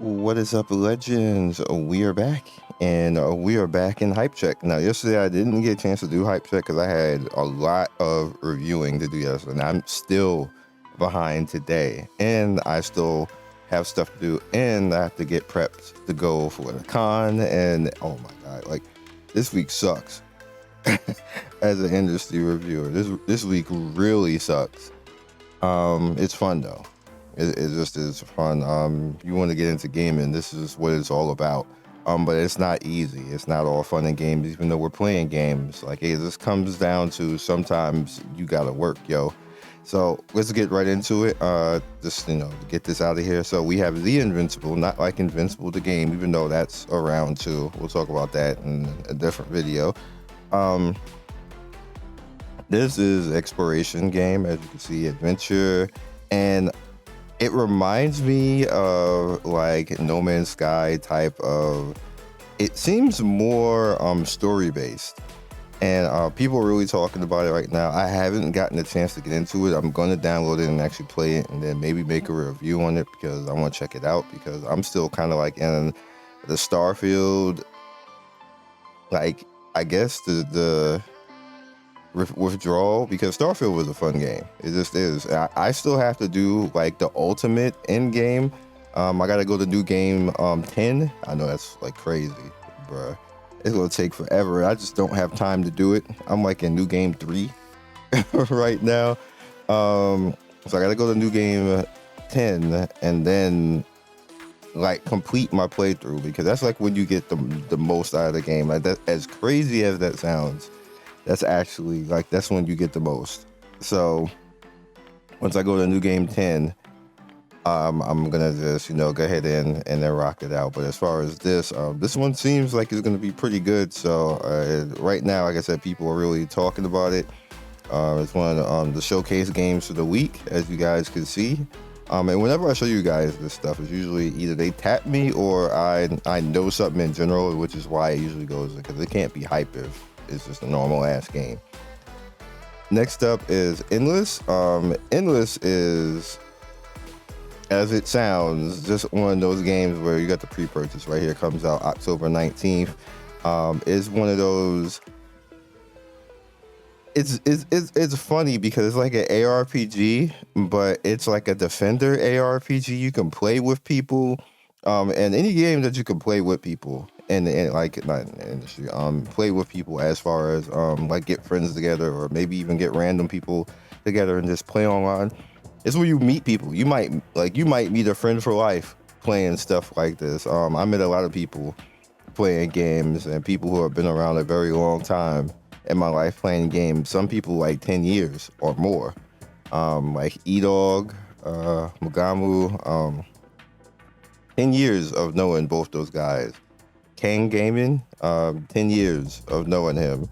What is up, legends? We are back, and we are back in HypeCheck. Now, yesterday I didn't get a chance to do HypeCheck because I had a lot of reviewing to do yesterday, and I'm still behind today, and I still have stuff to do, and I have to get prepped to go for the con, and oh my god, like, this week sucks. As an industry reviewer, this week really sucks. It's fun though. It just is fun. You want to get into gaming, this is what it's all about. But it's not easy. It's not all fun and games, even though we're playing games. Like, hey, this comes down to sometimes you gotta work, yo. So let's get right into it. Just, get this out of here. So we have The Invincible, not like Invincible the game, even though that's around too. We'll talk about that in a different video. This is exploration game, as you can see, adventure, and it reminds me of like No Man's Sky type of. It seems more story based, and people are really talking about it right now. I haven't gotten a chance to get into it. I'm gonna download it and actually play it, and then maybe make a review on it because I want to check it out. Because I'm still kind of like in the Starfield, like I guess the withdrawal, because Starfield was a fun game. It just is. I still have to do like the ultimate end game. I gotta go to new game 10. I know that's like crazy, bruh. It's gonna take forever. I just don't have time to do it. I'm like in new game 3 right now. So I gotta go to new game 10 and then like complete my playthrough, because that's like when you get the most out of the game. Like, that, as crazy as that sounds, that's actually like, that's when you get the most. So once I go to new game 10, I'm gonna just go ahead and then rock it out. But as far as this one seems like it's gonna be pretty good. So right now, like I said, people are really talking about it. It's one of the showcase games for the week, as you guys can see. And whenever I show you guys this stuff, it's usually either they tap me or I know something in general, which is why it usually goes, because it can't be hype if it's just a normal ass game. Next up is Endless. Endless is, as it sounds, just one of those games where you got the pre-purchase right here. Comes out October 19th. It's one of those. It's funny because it's like an ARPG, but it's like a Defender ARPG. You can play with people, and any game that you can play with people, and like, not in the industry, play with people as far as like get friends together, or maybe even get random people together and just play online. It's where you meet people. You might meet a friend for life playing stuff like this. I met a lot of people playing games, and people who have been around a very long time in my life playing games. Some people like 10 years or more. Like E-Dog, Mugamu, 10 years of knowing both those guys. Kang Gaming, 10 years of knowing him.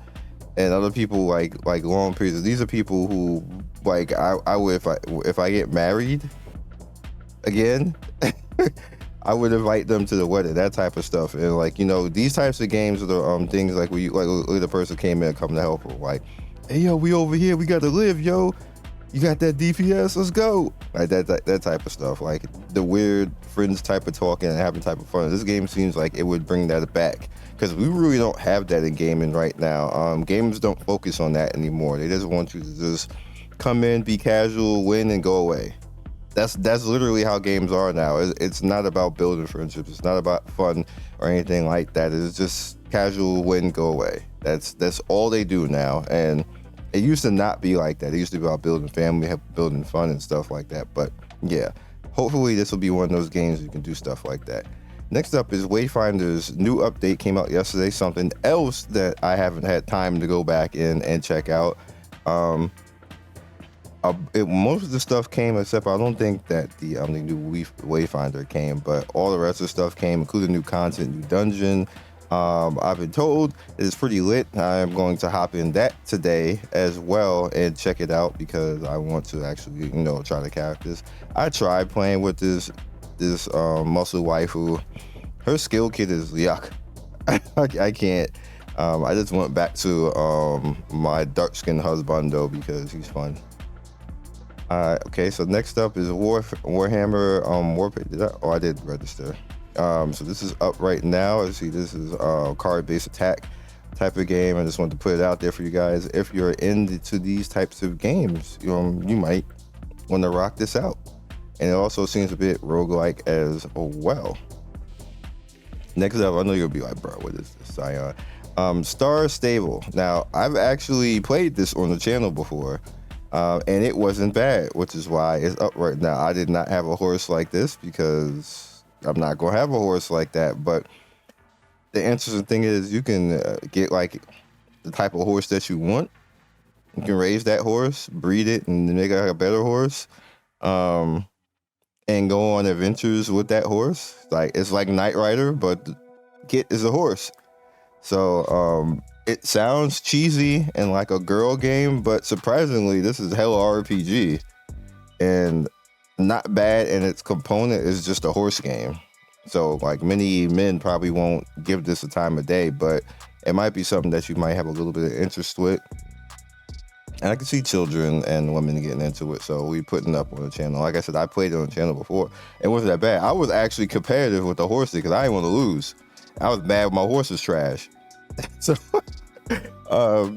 And other people like long periods. These are people who, like, I would, if I get married again, I would invite them to the wedding, that type of stuff. And like, these types of games are the things like where you like the person came in, come to help her, like, hey yo, we over here, we gotta live, yo. You got that DPS? Let's go. Like that type of stuff. Like the weird friends type of talking and having type of fun. This game seems like it would bring that back, because we really don't have that in gaming right now. Gamers don't focus on that anymore. They just want you to just come in, be casual, win, and go away. That's literally how games are now. It's not about building friendships. It's not about fun or anything like that. It's just casual, win, go away. That's all they do now. And it used to not be like that. It used to be about building family, building fun and stuff like that. But yeah, hopefully this will be one of those games you can do stuff like that. Next up is Wayfinder's new update came out yesterday. Something else that I haven't had time to go back in and check out. Most of the stuff came, except I don't think that the new Wayfinder came, but all the rest of the stuff came, including new content, new dungeon. I've been told it's pretty lit. I'm going to hop in that today as well and check it out, because I want to actually, try the characters. I tried playing with this muscle waifu. Her skill kit is yuck. I can't. I just went back to my dark skinned husband though, because he's fun. Okay, so next up is Warhammer Warframe. I did register. So this is up right now. Let's see, this is card-based attack type of game. I just wanted to put it out there for you guys. If you're into these types of games, you might want to rock this out. And it also seems a bit roguelike as well. Next up, I know you'll be like, bro, what is this? Scion. Star Stable. Now, I've actually played this on the channel before, and it wasn't bad, which is why it's up right now. I did not have a horse like this because I'm not going to have a horse like that. But the interesting thing is you can get like the type of horse that you want. You can raise that horse, breed it, and make it like a better horse. And go on adventures with that horse. Like, it's like Knight Rider, but the kit is a horse. So it sounds cheesy and like a girl game, but surprisingly, this is hella RPG and not bad. And its component is just a horse game. So like many men probably won't give this a time of day, but it might be something that you might have a little bit of interest with. And I can see children and women getting into it, so we putting it up on the channel. Like I said, I played it on the channel before. It wasn't that bad. I was actually competitive with the horse because I didn't want to lose. I was mad when my horse was trash.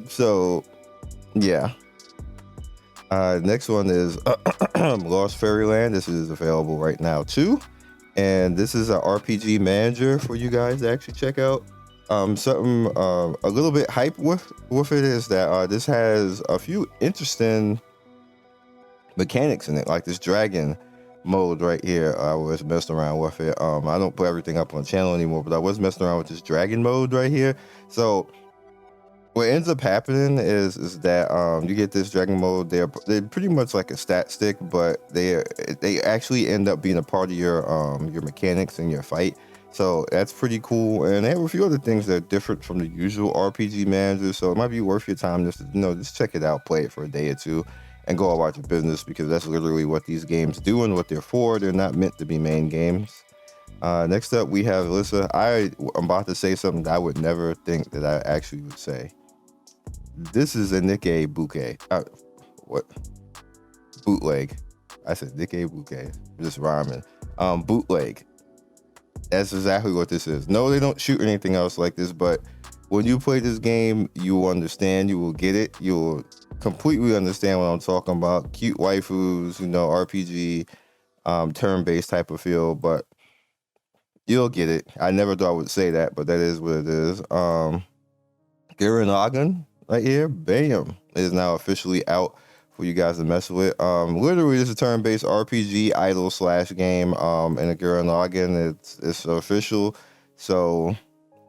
So, yeah. Next one is Lost Fairyland. This is available right now too, and this is an RPG manager for you guys to actually check out. Something a little bit hype with it is that this has a few interesting mechanics in it, like this dragon mode right here. I was messing around with it. I don't put everything up on the channel anymore, but I was messing around with this dragon mode right here. So what ends up happening is that you get this dragon mode. They're pretty much like a stat stick, but they actually end up being a part of your mechanics in your fight. So that's pretty cool, and they have a few other things that are different from the usual RPG managers. So it might be worth your time just to, just check it out, play it for a day or two, and go about your business, because that's literally what these games do and what they're for. They're not meant to be main games. Next up, we have Lissa. I'm about to say something that I would never think that I actually would say. This is a Nikkei bouquet. What? Bootleg. I said Nikkei bouquet. Just rhyming. Bootleg. That's exactly what this is. No, they don't shoot anything else like this, but when you play this game, you will understand, you will get it, you will completely understand what I'm talking about. Cute waifus, RPG, turn-based type of feel, but you'll get it. I never thought I would say that, but that is what it is. Gurren Lagann right here, bam, it is now officially out for you guys to mess with. Literally, this is a turn-based RPG idle / game. In a Gurren Lagann, it's official. So,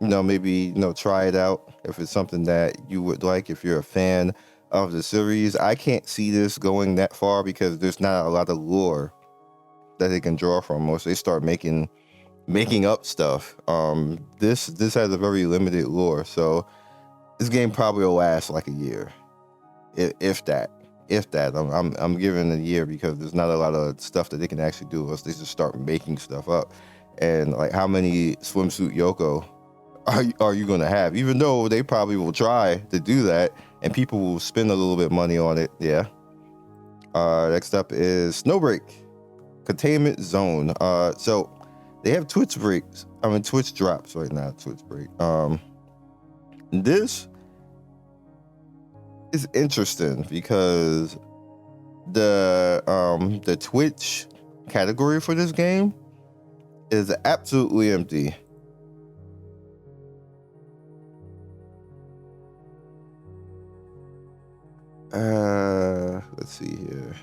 maybe try it out if it's something that you would like. If you're a fan of the series, I can't see this going that far because there's not a lot of lore that they can draw from once they start making up stuff. This has a very limited lore, so this game probably will last like a year, if that. I'm giving it a year because there's not a lot of stuff that they can actually do unless they just start making stuff up. And like, how many swimsuit Yoko are you gonna have? Even though they probably will try to do that, and people will spend a little bit of money on it. Yeah. Next up is Snowbreak, Containment Zone. So they have Twitch drops right now. Twitch break. This is interesting because the Twitch category for this game is absolutely empty. Let's see here.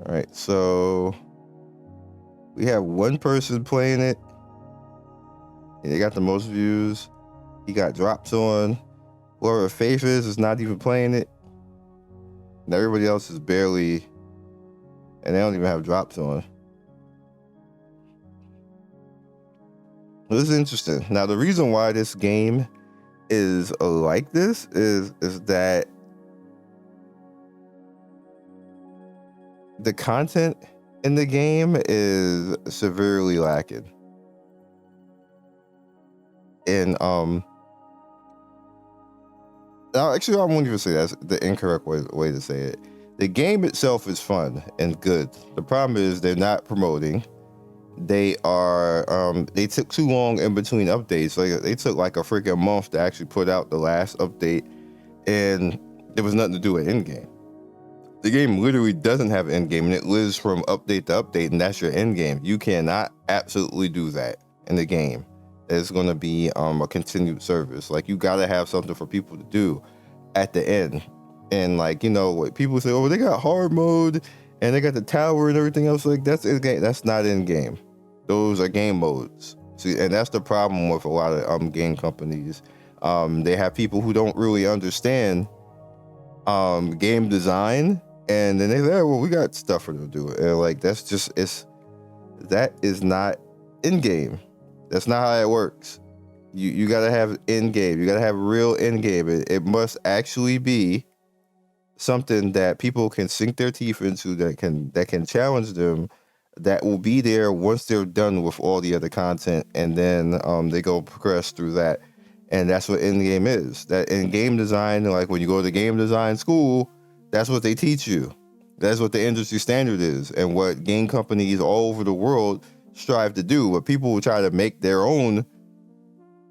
All right, so we have one person playing it, and they got the most views. He got drops on. Whoever Faith is not even playing it. And everybody else is barely, and they don't even have drops on. This is interesting. Now, the reason why this game is like this is that the content in the game is severely lacking. And Actually, I won't even say that's the incorrect way to say it. The game itself is fun and good. The problem is they're not promoting. They took too long in between updates. Like they took like a freaking month to actually put out the last update, and there was nothing to do with end game. The game literally doesn't have end game, and it lives from update to update, and that's your end game. You cannot absolutely do that in the game. It's going to be a continued service. Like, you got to have something for people to do at the end. And like, you know, what people say, oh, they got hard mode and they got the tower and everything else. Like, that's in game. That's not in game. Those are game modes. See, and that's the problem with a lot of game companies. They have people who don't really understand game design, and then they say, oh, well, we got stuff for them to do. And like, that is not in game. That's not how it works. You gotta have end game. You gotta have real end game. It must actually be something that people can sink their teeth into, that can challenge them, that will be there once they're done with all the other content, and then they go progress through that. And that's what end game is. That in game design, like when you go to game design school, that's what they teach you. That's what the industry standard is, and what game companies all over the world strive to do. But people will try to make their own.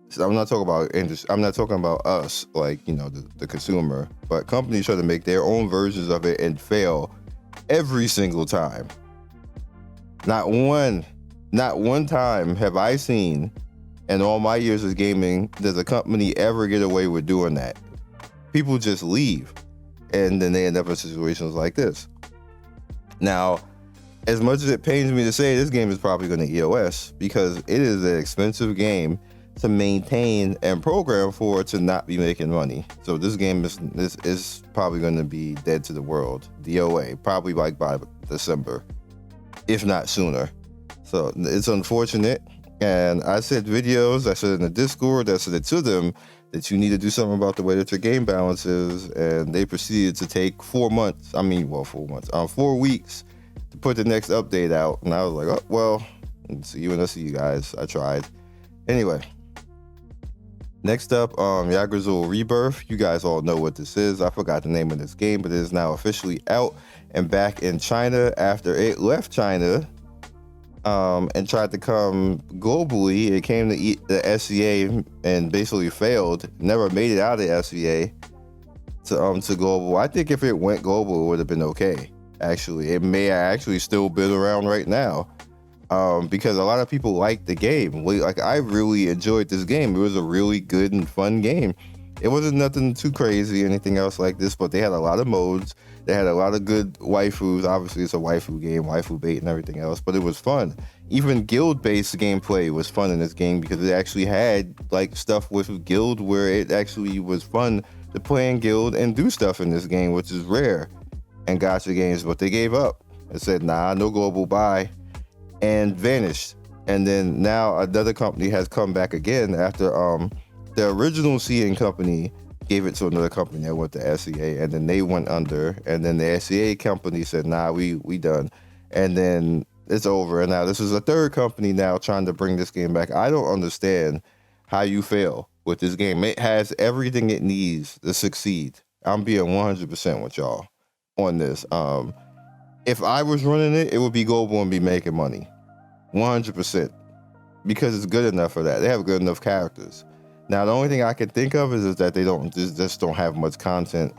So I'm not talking about industry. I'm not talking about us, like, you know, the consumer. But companies try to make their own versions of it and fail every single time. Not one time have I seen in all my years of gaming does a company ever get away with doing that. People just leave, and then they end up in situations like this. Now, as much as it pains me to say, this game is probably going to EOS, because it is an expensive game to maintain and program for to not be making money. So this game is probably going to be dead to the world, DOA, probably like by December, if not sooner. So it's unfortunate. And I said videos, I said in the Discord, I said it to them, that you need to do something about the way that your game balance is. And they proceeded to take 4 weeks to put the next update out. And I was like, oh, well, see you when I see you guys. I tried. Anyway, next up, Yagul Rebirth. You guys all know what this is. I forgot the name of this game, but it is now officially out and back in China after it left China and tried to come globally. It came to the SCA and basically failed. Never made it out of the SCA to global. I think if it went global, it would have been okay. Actually, it may actually still been around right now, because a lot of people like the game. Like, I really enjoyed this game. It was a really good and fun game. It wasn't nothing too crazy, anything else like this, but they had a lot of modes. They had a lot of good waifus. Obviously, it's a waifu game, waifu bait and everything else, but it was fun. Even guild-based gameplay was fun in this game, because it actually had like stuff with guild where it actually was fun to play in guild and do stuff in this game, which is rare in gacha games. But they gave up and said, nah, no global, bye, and vanished. And then now another company has come back again after the original Scion company gave it to another company that went to SCA, and then they went under, and then the SCA company said, nah, we done, and then it's over. And now this is a third company now trying to bring this game back. I don't understand how you fail with this game. It has everything it needs to succeed. I'm being 100% with y'all on this. If I was running it, it would be global and be making money, 100%, because it's good enough for that. They have good enough characters. Now, the only thing I can think of is that they just don't have much content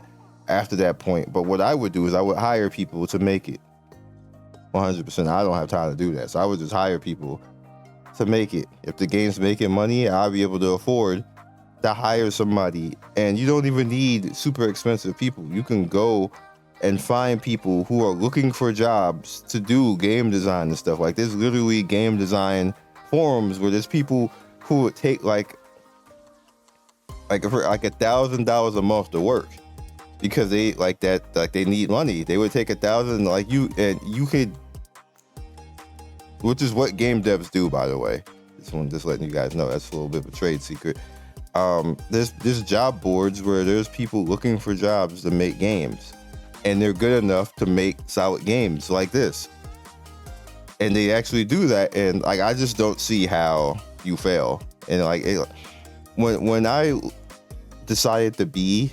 after that point. But what I would do is I would hire people to make it, 100%. I don't have time to do that, so I would just hire people to make it. If the game's making money, I'll be able to afford to hire somebody. And you don't even need super expensive people. You can go and find people who are looking for jobs to do game design and stuff. Like, there's literally game design forums where there's people who would take like $1,000 a month to work, because they like that, like they need money. They would take $1,000, like you could, which is what game devs do, by the way. Just letting you guys know, that's a little bit of a trade secret. There's job boards where there's people looking for jobs to make games, and they're good enough to make solid games like this, and they actually do that. And like, I just don't see how you fail. And like, when I decided to be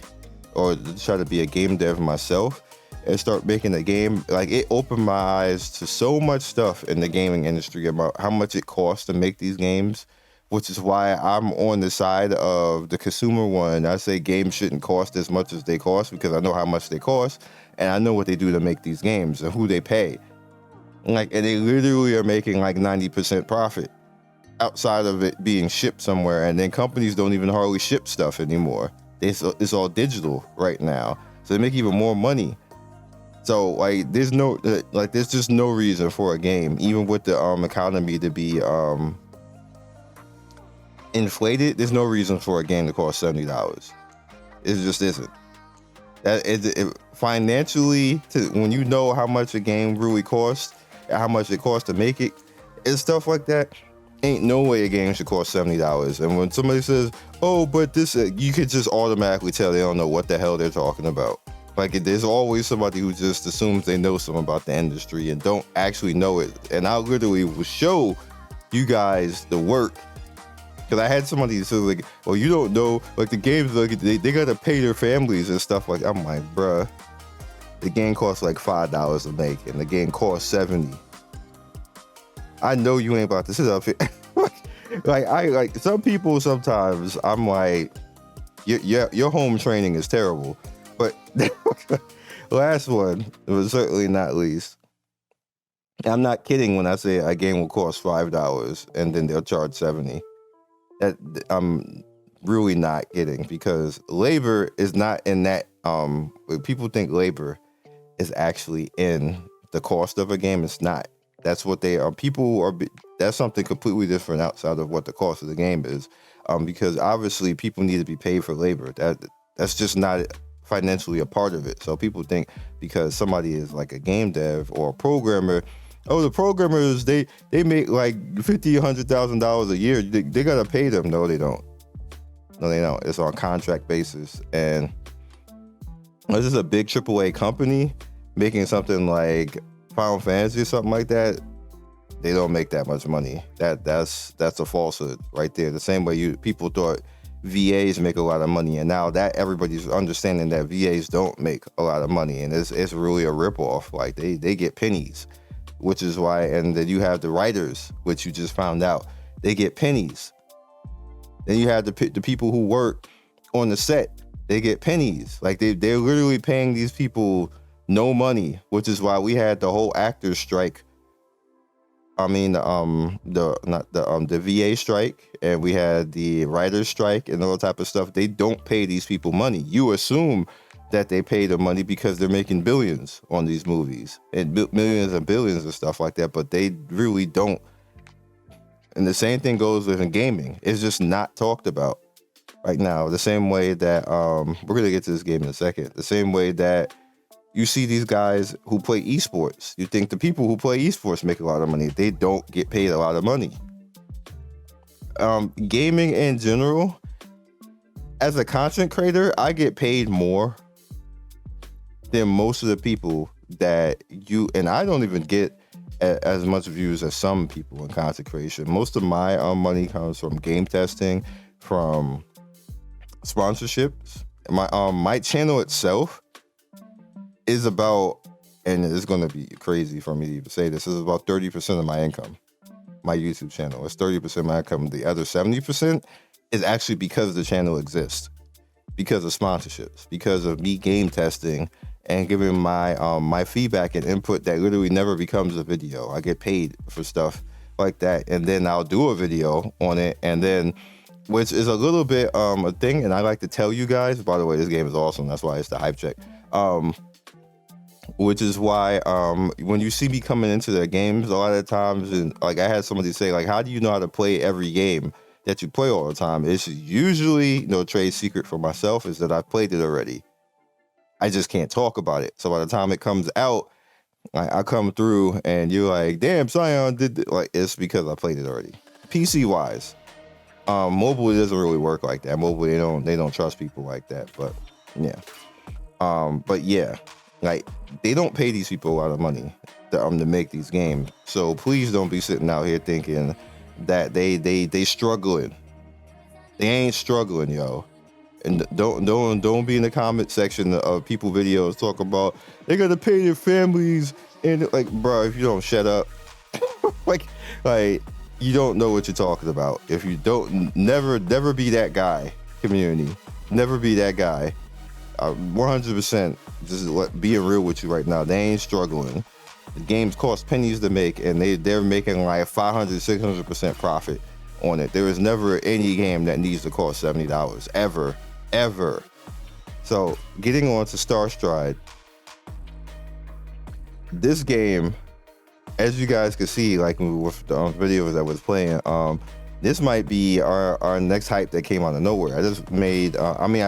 or try to be a game dev myself and start making a game, like it opened my eyes to so much stuff in the gaming industry about how much it costs to make these games, which is why I'm on the side of the consumer one. I say games shouldn't cost as much as they cost because I know how much they cost and I know what they do to make these games and who they pay. And they literally are making like 90% profit outside of it being shipped somewhere. And then companies don't even hardly ship stuff anymore. It's all digital right now. So they make even more money. So like there's just no reason for a game, even with the economy to be inflated, there's no reason for a game to cost $70. It just isn't. Financially, when you know how much a game really costs, how much it costs to make it, and stuff like that, ain't no way a game should cost $70. And when somebody says, "Oh, but this," you could just automatically tell they don't know what the hell they're talking about. Like there's always somebody who just assumes they know something about the industry and don't actually know it. And I literally will show you guys the work. Because I had somebody say like, "Well, you don't know, like the games, like they gotta pay their families and stuff." Like I'm like, bruh, the game costs like $5 to make, and the game costs $70. I know you ain't about to sit up here. like some people sometimes I'm like, your home training is terrible. But last one, but certainly not least. I'm not kidding when I say a game will cost $5 and then they'll charge $70. That I'm really not kidding, because labor is not in that. People think labor is actually in the cost of a game. It's not. That's what they are. That's something completely different outside of what the cost of the game is. Because obviously people need to be paid for labor. That's just not financially a part of it. So people think because somebody is like a game dev or a programmer, oh, the programmers, they make like $50,000, $100,000 a year. They gotta pay them. No, they don't. No, they don't. It's on contract basis. And this is a big AAA company making something like Final Fantasy or something like that. They don't make that much money. That's a falsehood right there. The same way people thought VAs make a lot of money, and now that everybody's understanding that VAs don't make a lot of money, and it's really a ripoff. Like they get pennies, which is why. And then you have the writers, which you just found out, they get pennies. Then you have the people who work on the set, they get pennies. Like they're literally paying these people no money, which is why we had the whole actors strike. I mean, the VA strike, and we had the writers strike and all type of stuff. They don't pay these people money. You assume that they pay the money because they're making billions on these movies and millions and billions and stuff like that, but they really don't. And the same thing goes with in gaming. It's just not talked about right now. The same way that we're gonna get to this game in a second. The same way that you see these guys who play esports. You think the people who play esports make a lot of money. They don't get paid a lot of money. Gaming in general, as a content creator, I get paid more than most of the people that and I don't even get as much views as some people in content creation. Most of my money comes from game testing, from sponsorships. My channel itself is about, and it's going to be crazy for me to even say this, is about 30% of my income. My YouTube channel is 30% of my income. The other 70% is actually because the channel exists, because of sponsorships, because of me game testing and giving my feedback and input that literally never becomes a video. I get paid for stuff like that, and then I'll do a video on it, and then, which is a little bit a thing, and I like to tell you guys, by the way, this game is awesome. That's why it's the HypeCheck. Which is why when you see me coming into the games a lot of times, and like I had somebody say, like, how do you know how to play every game that you play all the time? It's usually, no trade secret for myself, is that I've played it already. I just can't talk about it. So by the time it comes out, I come through and you're like, damn, Scion did it. Like, it's because I played it already. PC wise, mobile, it doesn't really work like that. Mobile, they don't trust people like that. But yeah, like they don't pay these people a lot of money to make these games. So please don't be sitting out here thinking that they struggling. They ain't struggling, yo. And don't be in the comment section of people videos talk about they gotta pay their families and like, bro, if you don't shut up, like you don't know what you're talking about. If you don't, never be that guy. Community, never be that guy. 100%. Just being real with you right now. They ain't struggling. The games cost pennies to make, and they're making like 500-600% profit on it. There is never any game that needs to cost $70 ever. So getting on to Stride, this game, as you guys can see, like with the videos that was playing, this might be our next hype that came out of nowhere. I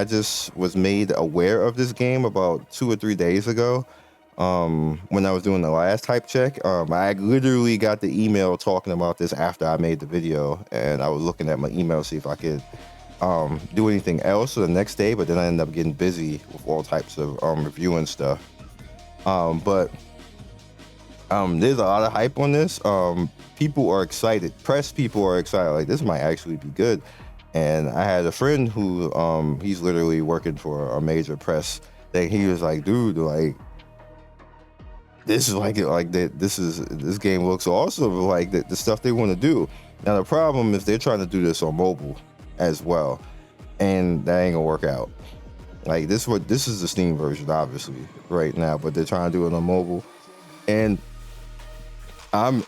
just was made aware of this game about 2 or 3 days ago. When I was doing the last HypeCheck, I literally got the email talking about this after I made the video, and I was looking at my email to see if I could do anything else for the next day, but then I ended up getting busy with all types of reviewing stuff. But there's a lot of hype on this. People are excited. Press people are excited. Like, this might actually be good. And I had a friend who he's literally working for a major press that he was like, dude, like, this game looks awesome. Like the stuff they want to do. Now the problem is they're trying to do this on mobile as well, and that ain't gonna work out. Like this is the Steam version, obviously, right now, but they're trying to do it on mobile, and I'm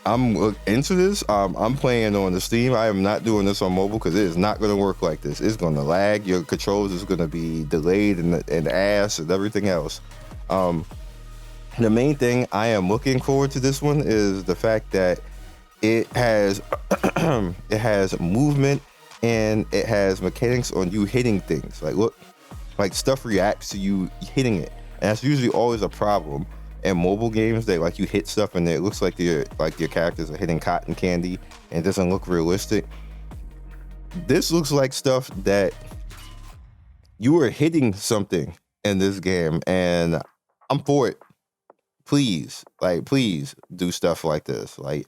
into this. I'm playing on the Steam. I am not doing this on mobile because it is not going to work like this. It's going to lag. Your controls is going to be delayed and ass and everything else. The main thing I am looking forward to this one is the fact that it has it has movement and it has mechanics on you hitting things. Like, look, like stuff reacts to you hitting it, and that's usually always a problem in mobile games. That like you hit stuff and it looks like your characters are hitting cotton candy and it doesn't look realistic. This looks like stuff that you are hitting something in this game, and I'm for it. Please do stuff like this. Like,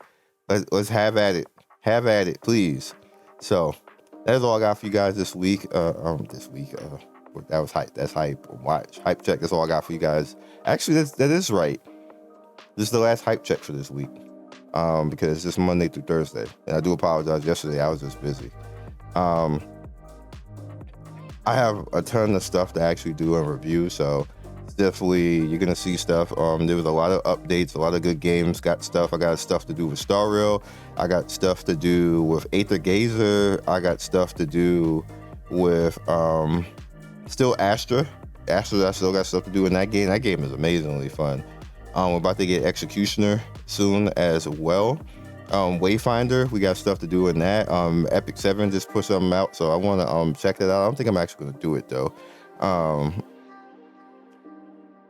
let's have at it, please. So that's all I got for you guys this week. That was hype. That's hype. Watch HypeCheck. That's all I got for you guys. Actually, that is right. This is the last HypeCheck for this week, because it's Monday through Thursday, and I do apologize. Yesterday I was just busy. I have a ton of stuff to actually do and review, so definitely you're gonna see stuff. There was a lot of updates, a lot of good games. I got stuff to do with Star Rail. I got stuff to do with Aether Gazer. I got stuff to do with still Astra. I still got stuff to do in that game. That game is amazingly fun. We're about to get Executioner soon as well. Wayfinder, we got stuff to do in that. Epic 7 just put something out, so I want to check that out. I don't think I'm actually going to do it though.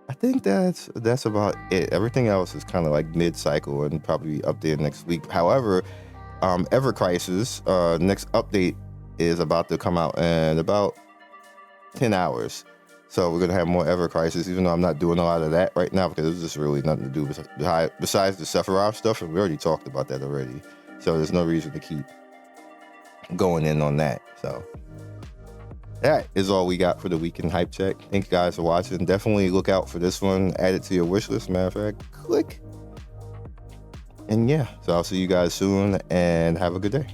I think that's about it. Everything else is kind of like mid-cycle and probably updated next week. However, Ever Crisis, next update is about to come out in about 10 hours. So we're going to have more Ever Crisis, even though I'm not doing a lot of that right now because there's just really nothing to do besides the Sephiroth stuff, and we already talked about that already. So there's no reason to keep going in on that. So that is all we got for the week in HypeCheck. Thank you guys for watching. Definitely look out for this one. Add it to your wish list. Matter of fact, click. And yeah, so I'll see you guys soon and have a good day.